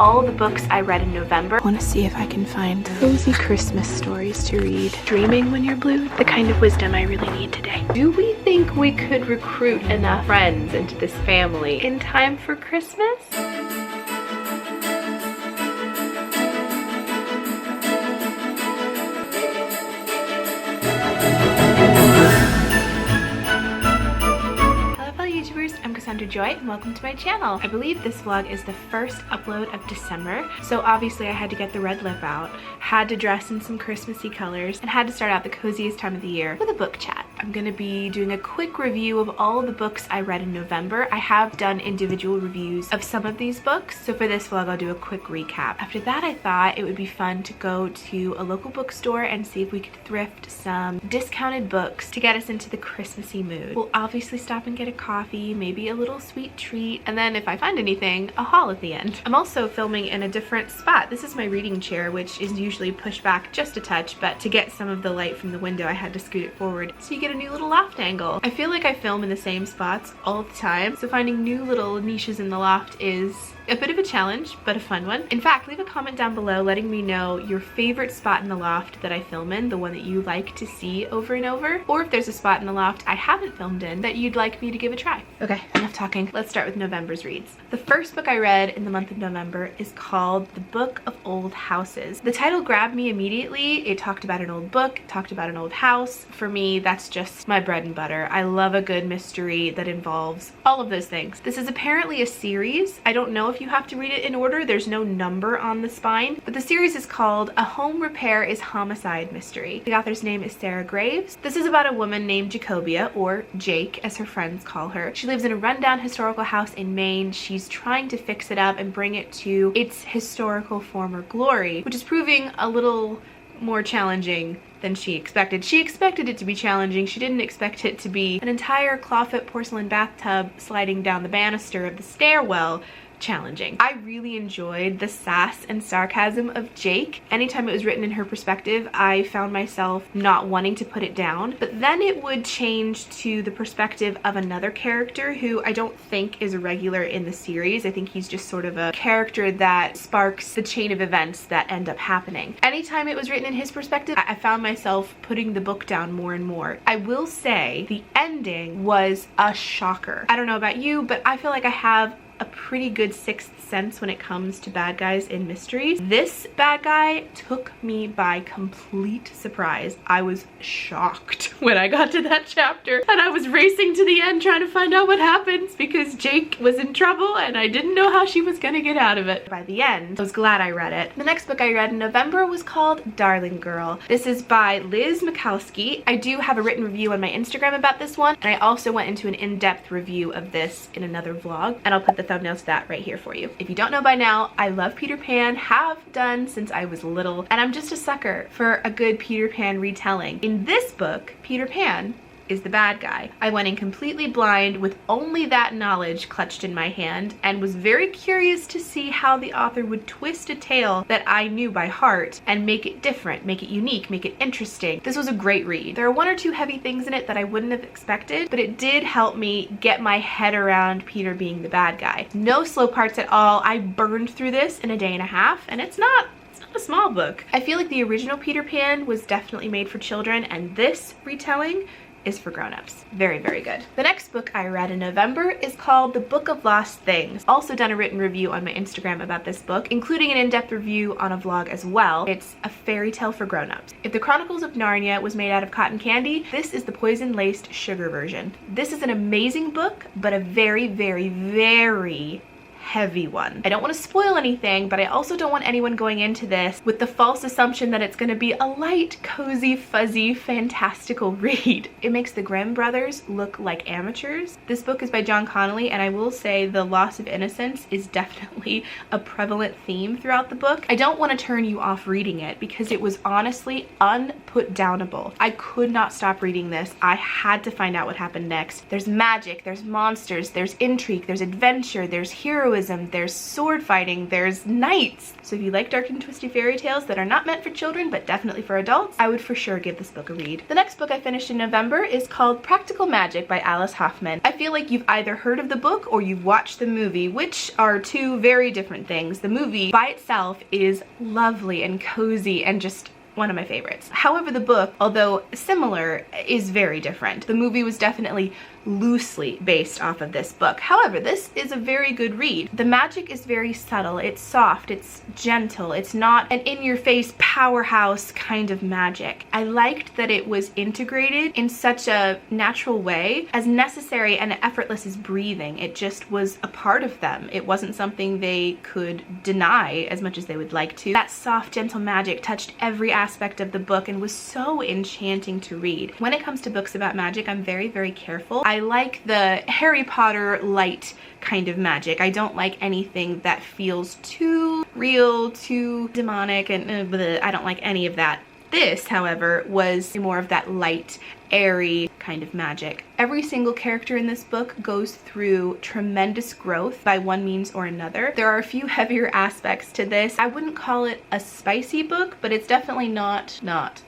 all the books I read in November. I want to see if I can find cozy Christmas stories to read. Dreaming when you're blue, the kind of wisdom I really need today. Do we think we could recruit enough friends into this family in time for Christmas? I'm Cassandra Joy and welcome to my channel. I believe this vlog is the first upload of December, so obviously I had to get the red lip out, had to dress in some Christmassy colors, and had to start out the coziest time of the year with a book chat. I'm gonna be doing a quick review of all the books I read in November. I have done individual reviews of some of these books, so for this vlog I'll do a quick recap. After that I thought it would be fun to go to a local bookstore and see if we could thrift some discounted books to get us into the Christmassy mood. We'll obviously stop and get a coffee, maybe a little sweet treat, and then if I find anything, a haul at the end. I'm also filming in a different spot. This is my reading chair, which is usually pushed back just a touch, but to get some of the light from the window I had to scoot it forward so you get a new little loft angle. I feel like I film in the same spots all the time, so finding new little niches in the loft is a bit of a challenge, but a fun one. In fact, leave a comment down below letting me know your favorite spot in the loft that I film in, the one that you like to see over and over, or if there's a spot in the loft I haven't filmed in that you'd like me to give a try. Okay, enough talking. Let's start with November's reads. The first book I read in the month of November is called The Book of Old Houses. The title grabbed me immediately. It talked about an old book, talked about an old house. For me, that's just my bread and butter. I love a good mystery that involves all of those things. This is apparently a series. I don't know if you have to read it in order. There's no number on the spine, but the series is called A Home Repair is Homicide Mystery. The author's name is Sarah Graves. This is about a woman named Jacobia, or Jake as her friends call her. She lives in a rundown historical house in Maine. She's trying to fix it up and bring it to its historical former glory, which is proving a little more challenging than she expected. She expected it to be challenging. She didn't expect it to be an entire clawfoot porcelain bathtub sliding down the banister of the stairwell challenging. I really enjoyed the sass and sarcasm of Jake. Anytime it was written in her perspective, I found myself not wanting to put it down, but then it would change to the perspective of another character who I don't think is a regular in the series. I think he's just sort of a character that sparks the chain of events that end up happening. Anytime it was written in his perspective, I found myself putting the book down more and more. I will say the ending was a shocker. I don't know about you, but I feel like I have a pretty good sixth sense when it comes to bad guys in mysteries. This bad guy took me by complete surprise. I was shocked when I got to that chapter and I was racing to the end trying to find out what happens because Jake was in trouble and I didn't know how she was gonna get out of it. By the end, I was glad I read it. The next book I read in November was called Darling Girl. This is by Liz Mikowski. I do have a written review on my Instagram about this one, and I also went into an in-depth review of this in another vlog, and I'll put the thumbnails to that right here for you. If you don't know by now, I love Peter Pan, have done since I was little, and I'm just a sucker for a good Peter Pan retelling. In this book, Peter Pan is the bad guy. I went in completely blind with only that knowledge clutched in my hand and was very curious to see how the author would twist a tale that I knew by heart and make it different, make it unique, make it interesting. This was a great read. There are one or two heavy things in it that I wouldn't have expected, but it did help me get my head around Peter being the bad guy. No slow parts at all. I burned through this in a day and a half, and it's not a small book. I feel like the original Peter Pan was definitely made for children, and this retelling is for grown-ups. Very, very good. The next book I read in November is called The Book of Lost Things. Also done a written review on my Instagram about this book, including an in-depth review on a vlog as well. It's a fairy tale for grown-ups. If the Chronicles of Narnia was made out of cotton candy, this is the poison-laced sugar version. This is an amazing book, but a very, very, very heavy one. I don't want to spoil anything, but I also don't want anyone going into this with the false assumption that it's going to be a light, cozy, fuzzy, fantastical read. It makes the Grimm brothers look like amateurs. This book is by John Connolly, and I will say the loss of innocence is definitely a prevalent theme throughout the book. I don't want to turn you off reading it because it was honestly unputdownable. I could not stop reading this. I had to find out what happened next. There's magic, there's monsters, there's intrigue, there's adventure, there's heroism, there's sword fighting, there's knights. So if you like dark and twisty fairy tales that are not meant for children but definitely for adults, I would for sure give this book a read. The next book I finished in November is called Practical Magic by Alice Hoffman. I feel like you've either heard of the book or you've watched the movie, which are two very different things. The movie by itself is lovely and cozy and just one of my favorites. However, the book, although similar, is very different. The movie was definitely loosely based off of this book. However, this is a very good read. The magic is very subtle, it's soft, it's gentle, it's not an in-your-face powerhouse kind of magic. I liked that it was integrated in such a natural way, as necessary and effortless as breathing. It just was a part of them. It wasn't something they could deny as much as they would like to. That soft, gentle magic touched every aspect of the book and was so enchanting to read. When it comes to books about magic, I'm very, very careful. I like the Harry Potter light kind of magic. I don't like anything that feels too real, too demonic, and I don't like any of that. This, however, was more of that light, airy kind of magic. Every single character in this book goes through tremendous growth by one means or another. There are a few heavier aspects to this. I wouldn't call it a spicy book, but it's definitely not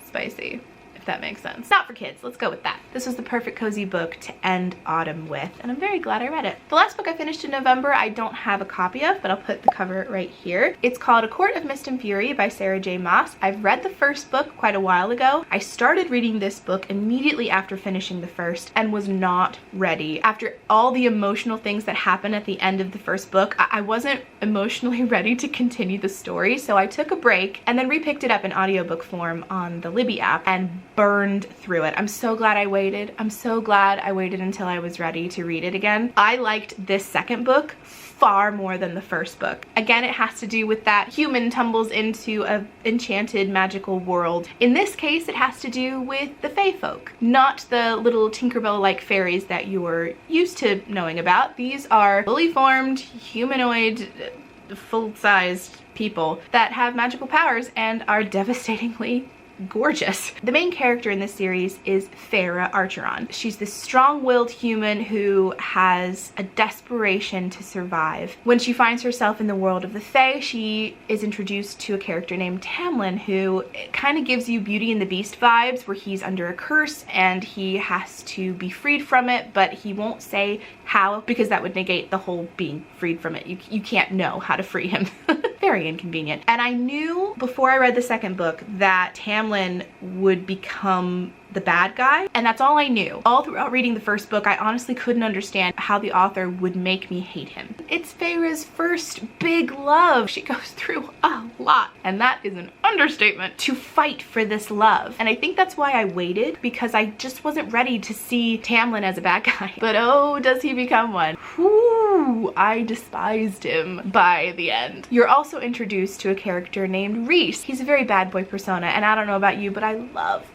spicy, if that makes sense. Not for kids, let's go with that. This was the perfect cozy book to end autumn with, and I'm very glad I read it. The last book I finished in November, I don't have a copy of, but I'll put the cover right here. It's called A Court of Mist and Fury by Sarah J. Maas. I've read the first book quite a while ago. I started reading this book immediately after finishing the first and was not ready. After all the emotional things that happened at the end of the first book, I wasn't emotionally ready to continue the story, so I took a break and then repicked it up in audiobook form on the Libby app and burned through it. I'm so glad I waited. I'm so glad I waited until I was ready to read it again. I liked this second book far more than the first book. Again, it has to do with that human tumbles into an enchanted magical world. In this case, it has to do with the fae folk, not the little Tinkerbell-like fairies that you're used to knowing about. These are fully formed, humanoid, full-sized people that have magical powers and are devastatingly gorgeous. The main character in this series is Farah Archeron. She's this strong-willed human who has a desperation to survive. When she finds herself in the world of the Fae, she is introduced to a character named Tamlin, who kind of gives you Beauty and the Beast vibes, where he's under a curse and he has to be freed from it, but he won't say how, because that would negate the whole being freed from it. You can't know how to free him. Very inconvenient. And I knew before I read the second book that Tamlin would become the bad guy, and that's all I knew. All throughout reading the first book, I honestly couldn't understand how the author would make me hate him. It's Farah's first big love. She goes through a lot, and that is an understatement, to fight for this love. And I think that's why I waited, because I just wasn't ready to see Tamlin as a bad guy. But oh, does he become one. Whew, I despised him by the end. You're also introduced to a character named Reese. He's a very bad boy persona, and I don't know about you, but I love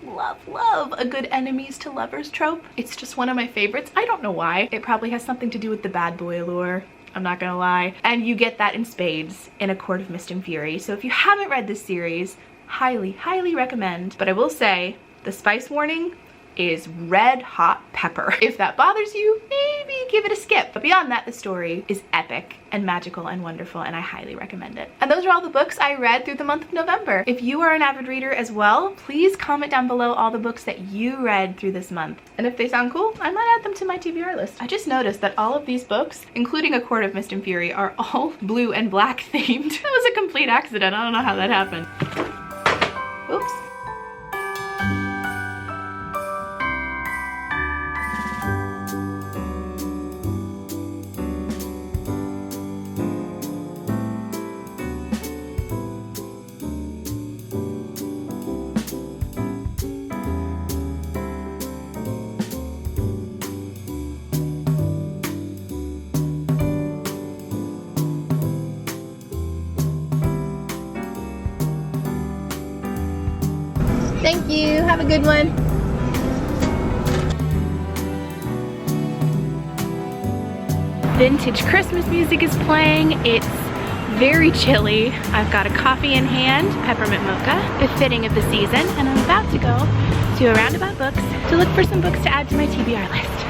a good enemies to lovers trope. It's just one of my favorites. I don't know why. It probably has something to do with the bad boy allure, I'm not gonna lie. And you get that in spades in A Court of Mist and Fury. So if you haven't read this series, highly recommend. But I will say, the spice warning is red hot pepper. If that bothers you, maybe give it a skip. But beyond that, the story is epic and magical and wonderful, and I highly recommend it. And those are all the books I read through the month of November. If you are an avid reader as well, please comment down below all the books that you read through this month. And if they sound cool, I might add them to my TBR list. I just noticed that all of these books, including A Court of Mist and Fury, are all blue and black themed. That was a complete accident. I don't know how that happened. Oops. Thank you. Have a good one. Vintage Christmas music is playing. It's very chilly. I've got a coffee in hand, peppermint mocha, befitting of the season, and I'm about to go to a Roundup Books to look for some books to add to my TBR list.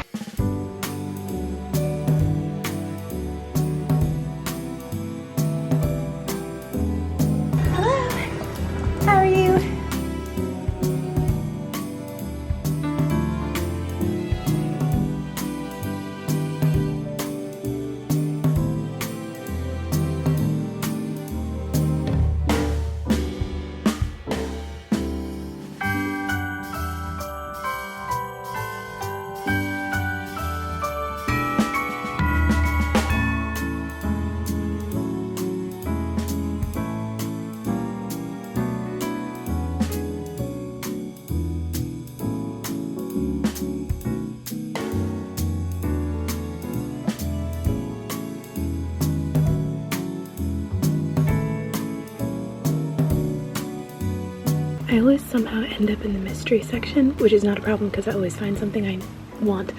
I always somehow end up in the mystery section, which is not a problem because I always find something I want.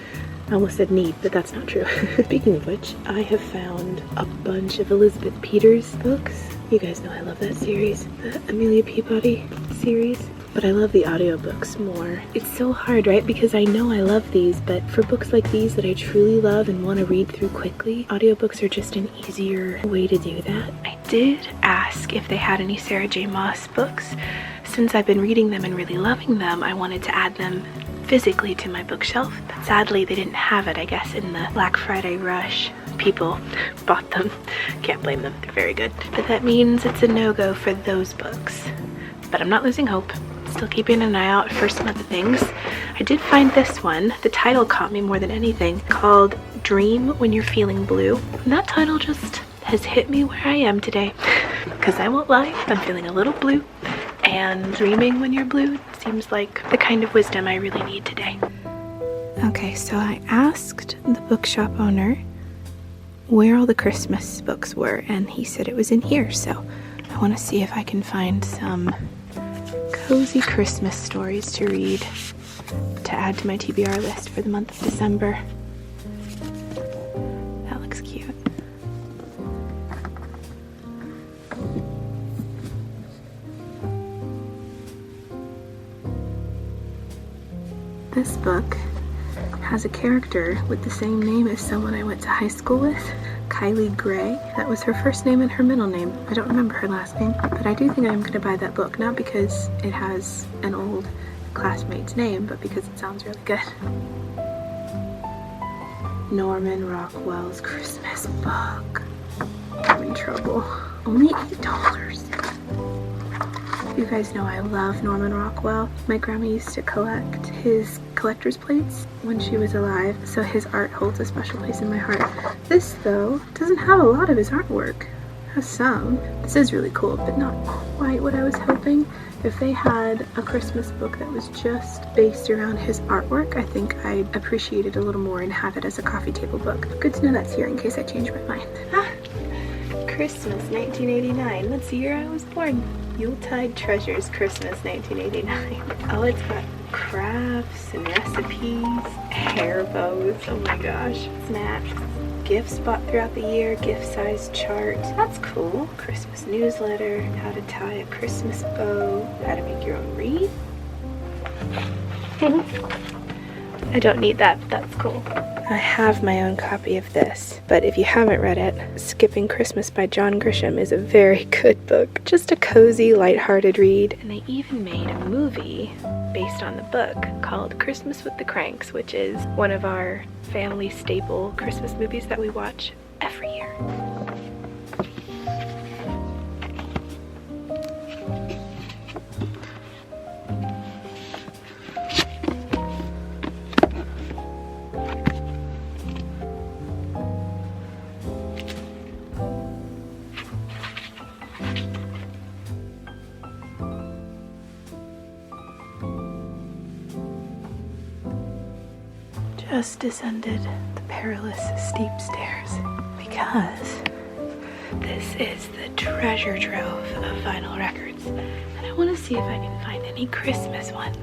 I almost said need, but that's not true. Speaking of which, I have found a bunch of Elizabeth Peters books. You guys know I love that series, the Amelia Peabody series. But I love the audiobooks more. It's so hard, right? Because I know I love these, but for books like these that I truly love and want to read through quickly, audiobooks are just an easier way to do that. I did ask if they had any Sarah J. Maas books. Since I've been reading them and really loving them, I wanted to add them physically to my bookshelf, but sadly they didn't have it. I guess in the Black Friday rush, people bought them. Can't blame them, they're very good. But that means it's a no-go for those books. But I'm not losing hope. Still keeping an eye out for some other things. I did find this one. The title caught me more than anything, called Dream When You're Feeling Blue. And that title just has hit me where I am today. Because I won't lie, I'm feeling a little blue. And dreaming when you're blue seems like the kind of wisdom I really need today. Okay, so I asked the bookshop owner where all the Christmas books were, and he said it was in here. So I want to see if I can find some cozy Christmas stories to read to add to my TBR list for the month of December. That looks cute. This book has a character with the same name as someone I went to high school with, Kylie Gray. That was her first name and her middle name. I don't remember her last name, but I do think I'm gonna buy that book, not because it has an old classmate's name, but because it sounds really good. Norman Rockwell's Christmas book. I'm in trouble. Only $8. You guys know I love Norman Rockwell. My grandma used to collect his collector's plates when she was alive, so his art holds a special place in my heart. This, though, doesn't have a lot of his artwork. It has some. This is really cool, but not quite what I was hoping. If they had a Christmas book that was just based around his artwork, I think I'd appreciate it a little more and have it as a coffee table book. Good to know that's here in case I change my mind. Christmas 1989. That's the year I was born. Yuletide Treasures Christmas 1989. Oh, it's got crafts and recipes, hair bows, oh my gosh, snaps, gifts bought throughout the year, gift size chart. That's cool. Christmas newsletter, how to tie a Christmas bow, how to make your own wreath. I don't need that, but that's cool. I have my own copy of this, but if you haven't read it, Skipping Christmas by John Grisham is a very good book. Just a cozy, lighthearted read. And they even made a movie based on the book called Christmas with the Cranks, which is one of our family staple Christmas movies that we watch every year. Just descended the perilous steep stairs because this is the treasure trove of vinyl records, and I want to see if I can find any Christmas ones.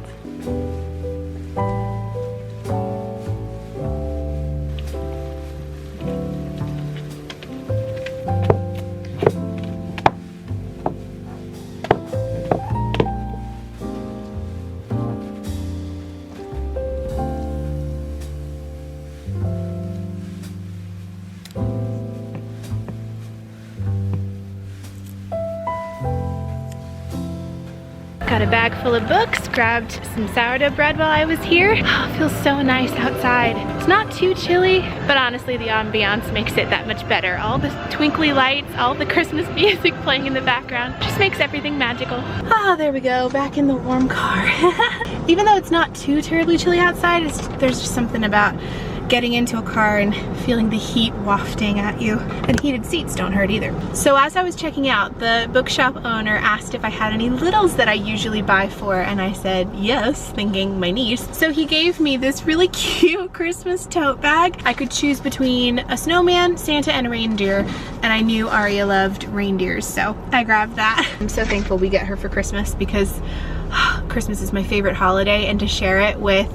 Got a bag full of books, grabbed some sourdough bread while I was here. Oh, it feels so nice outside. It's not too chilly, but honestly the ambiance makes it that much better. All the twinkly lights, all the Christmas music playing in the background, just makes everything magical. Ah, there we go, back in the warm car. Even though it's not too terribly chilly outside, there's just something about getting into a car and feeling the heat wafting at you. And heated seats don't hurt either. So as I was checking out, the bookshop owner asked if I had any littles that I usually buy for, and I said yes, thinking my niece. So he gave me this really cute Christmas tote bag. I could choose between a snowman, Santa, and a reindeer, and I knew Aria loved reindeers, so I grabbed that. I'm so thankful we get her for Christmas because Christmas is my favorite holiday, and to share it with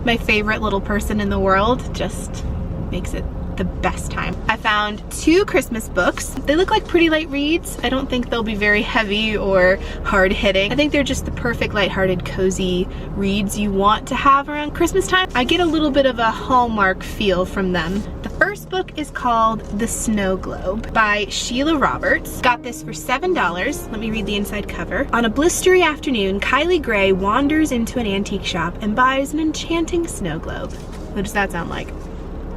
my favorite little person in the world just makes it the best time. I found 2 Christmas books. They look like pretty light reads. I don't think they'll be very heavy or hard-hitting. I think they're just the perfect lighthearted, cozy reads you want to have around Christmas time. I get a little bit of a Hallmark feel from them. The first book is called The Snow Globe by Sheila Roberts. Got this for $7. Let me read the inside cover. On a blistery afternoon, Kylie Gray wanders into an antique shop and buys an enchanting snow globe. What does that sound like?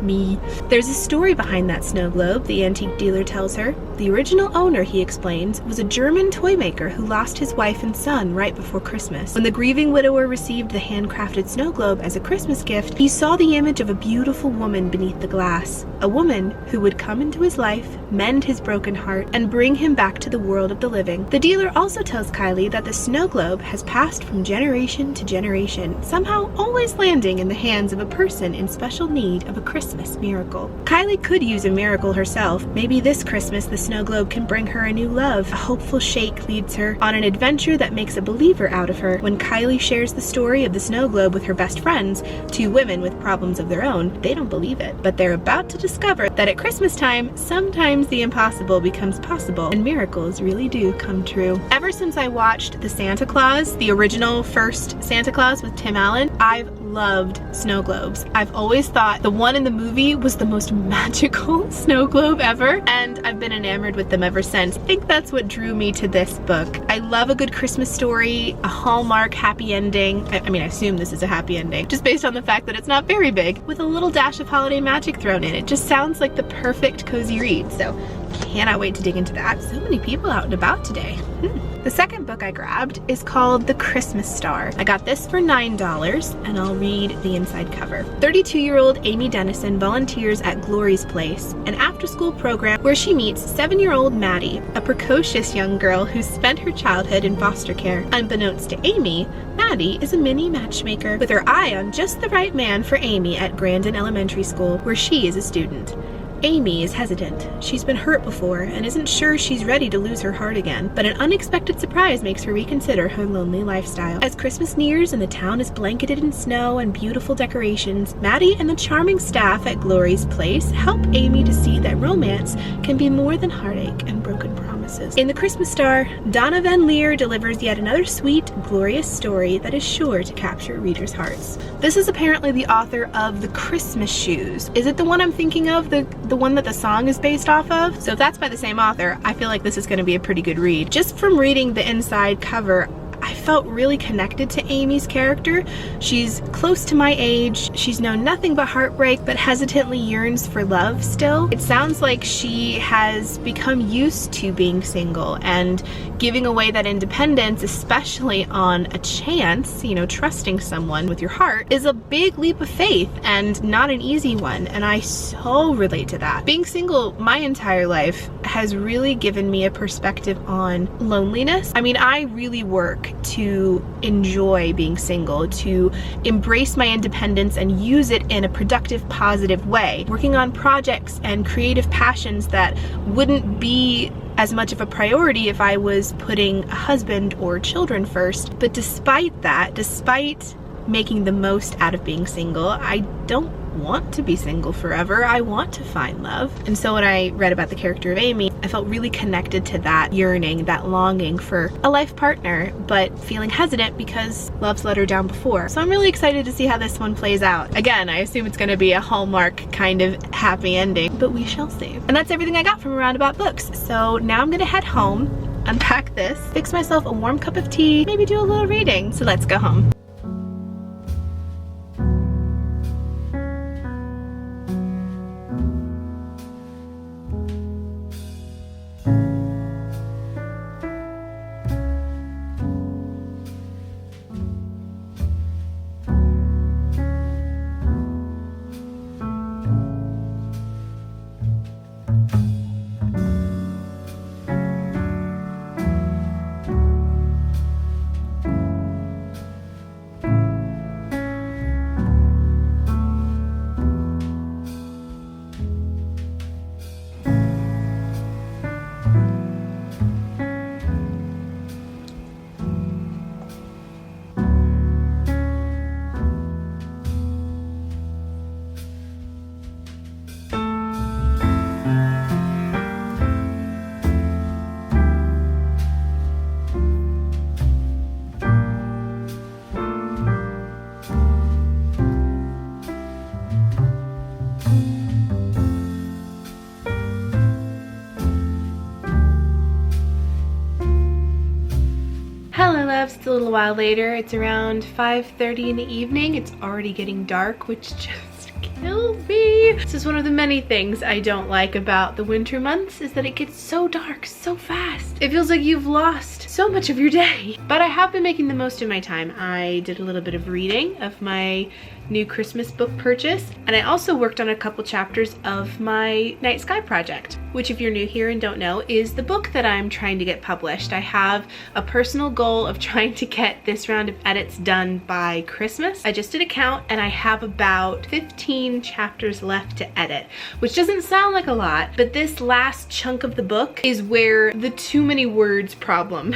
Me. There's a story behind that snow globe, the antique dealer tells her. The original owner, he explains, was a German toy maker who lost his wife and son right before Christmas. When the grieving widower received the handcrafted snow globe as a Christmas gift, he saw the image of a beautiful woman beneath the glass. A woman who would come into his life, mend his broken heart, and bring him back to the world of the living. The dealer also tells Kylie that the snow globe has passed from generation to generation, somehow always landing in the hands of a person in special need of a Christmas miracle. Kylie could use a miracle herself. Maybe this Christmas the snow globe can bring her a new love. A hopeful shake leads her on an adventure that makes a believer out of her. When Kylie shares the story of the snow globe with her best friends, 2 women with problems of their own, they don't believe it. But they're about to discover that at Christmas time, sometimes the impossible becomes possible, and miracles really do come true. Ever since I watched The Santa Claus, the original first Santa Claus with Tim Allen, I've loved snow globes. I've always thought the one in the movie was the most magical snow globe ever, and I've been enamored with them ever since. I think that's what drew me to this book. I love a good Christmas story, a Hallmark happy ending. I mean, I assume this is a happy ending, just based on the fact that it's not very big, with a little dash of holiday magic thrown in. It just sounds like the perfect cozy read, so cannot wait to dig into that. So many people out and about today. The second book I grabbed is called The Christmas Star. I got this for $9, and I'll read the inside cover. 32-year-old Amy Dennison volunteers at Glory's Place, an after-school program where she meets 7-year-old Maddie, a precocious young girl who's spent her childhood in foster care. Unbeknownst to Amy, Maddie is a mini matchmaker with her eye on just the right man for Amy at Grandin Elementary School, where she is a student. Amy is hesitant. She's been hurt before and isn't sure she's ready to lose her heart again, but an unexpected surprise makes her reconsider her lonely lifestyle. As Christmas nears and the town is blanketed in snow and beautiful decorations, Maddie and the charming staff at Glory's Place help Amy to see that romance can be more than heartache and broken promises. In The Christmas Star, Donna Van Leer delivers yet another sweet, glorious story that is sure to capture readers' hearts. This is apparently the author of The Christmas Shoes. Is it the one I'm thinking of? The one that the song is based off of? So if that's by the same author, I feel like this is going to be a pretty good read. Just from reading the inside cover, I felt really connected to Amy's character. She's close to my age. She's known nothing but heartbreak, but hesitantly yearns for love still. It sounds like she has become used to being single and giving away that independence, especially on a chance, you know, trusting someone with your heart, is a big leap of faith and not an easy one. And I so relate to that. Being single my entire life has really given me a perspective on loneliness. I mean, I really work to enjoy being single, to embrace my independence and use it in a productive, positive way, working on projects and creative passions that wouldn't be as much of a priority if I was putting a husband or children first. But despite that, despite making the most out of being single, I don't want to be single forever. I want to find love. And so when I read about the character of Amy, I felt really connected to that yearning, that longing for a life partner, but feeling hesitant because love's let her down before. So I'm really excited to see how this one plays out. Again, I assume it's going to be a Hallmark kind of happy ending, but we shall see. And that's everything I got from Roundabout Books. So now I'm going to head home, unpack this, fix myself a warm cup of tea, maybe do a little reading. So let's go home. loves, it's a little while later. It's around 5:30 in the evening. It's already getting dark, which just kills me. This is one of the many things I don't like about the winter months, is that it gets so dark so fast. It feels like you've lost so much of your day. But I have been making the most of my time. I did a little bit of reading of my new Christmas book purchase, and I also worked on a couple chapters of my Night Sky project, which, if you're new here and don't know, is the book that I'm trying to get published. I have a personal goal of trying to get this round of edits done by Christmas. I just did a count and I have about 15 chapters left to edit, which doesn't sound like a lot, but this last chunk of the book is where the too many words problem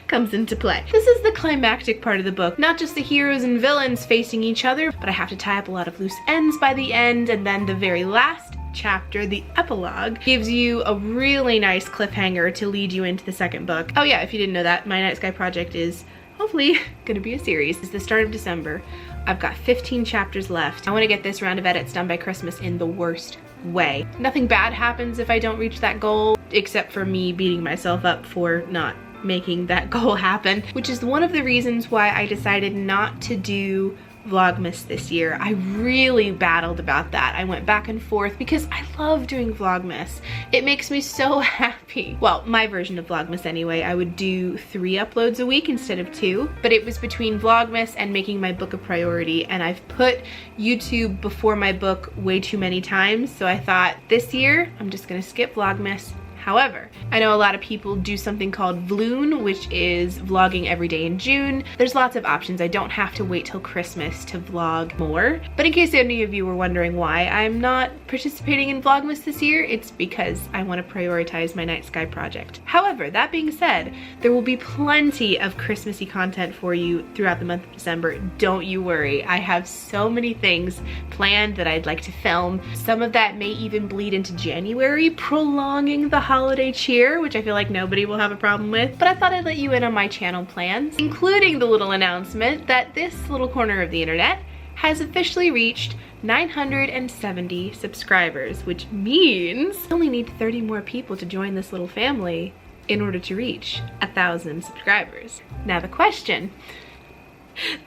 comes into play. This is the climactic part of the book, not just the heroes and villains facing each other, but I have to tie up a lot of loose ends by the end, and then the very last chapter, the epilogue, gives you a really nice cliffhanger to lead you into the second book. Oh yeah, if you didn't know that, my Night Sky project is hopefully gonna be a series. It's the start of December. I've got 15 chapters left. I want to get this round of edits done by Christmas in the worst way. Nothing bad happens if I don't reach that goal, except for me beating myself up for not making that goal happen, which is one of the reasons why I decided not to do Vlogmas this year. I really battled about that. I went back and forth because I love doing Vlogmas. It makes me so happy. Well, my version of Vlogmas anyway. I would do 3 uploads a week instead of 2, but it was between Vlogmas and making my book a priority, and I've put YouTube before my book way too many times, so I thought this year I'm just gonna skip Vlogmas. However, I know a lot of people do something called Vloon, which is vlogging every day in June. There's lots of options. I don't have to wait till Christmas to vlog more. But in case any of you were wondering why I'm not participating in Vlogmas this year, it's because I want to prioritize my Night Sky project. However, that being said, there will be plenty of Christmassy content for you throughout the month of December. Don't you worry. I have so many things planned that I'd like to film. Some of that may even bleed into January, prolonging the holiday cheer, which I feel like nobody will have a problem with, but I thought I'd let you in on my channel plans, including the little announcement that this little corner of the internet has officially reached 970 subscribers, which means I only need 30 more people to join this little family in order to reach 1,000 subscribers. Now the question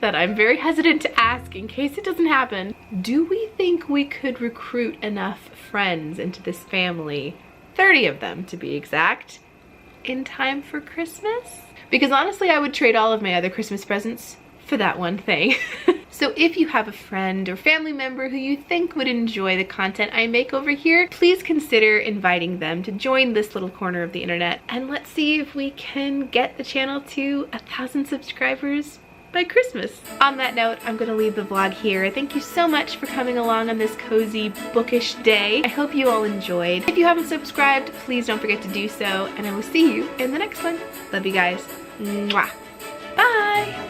that I'm very hesitant to ask in case it doesn't happen, do we think we could recruit enough friends into this family, 30 of them to be exact, in time for Christmas? Because honestly, I would trade all of my other Christmas presents for that one thing. So if you have a friend or family member who you think would enjoy the content I make over here, please consider inviting them to join this little corner of the internet, and let's see if we can get the channel to 1,000 subscribers by Christmas. On that note, I'm gonna leave the vlog here. Thank you so much for coming along on this cozy, bookish day. I hope you all enjoyed. If you haven't subscribed, please don't forget to do so, and I will see you in the next one. Love you guys. Mwah. Bye!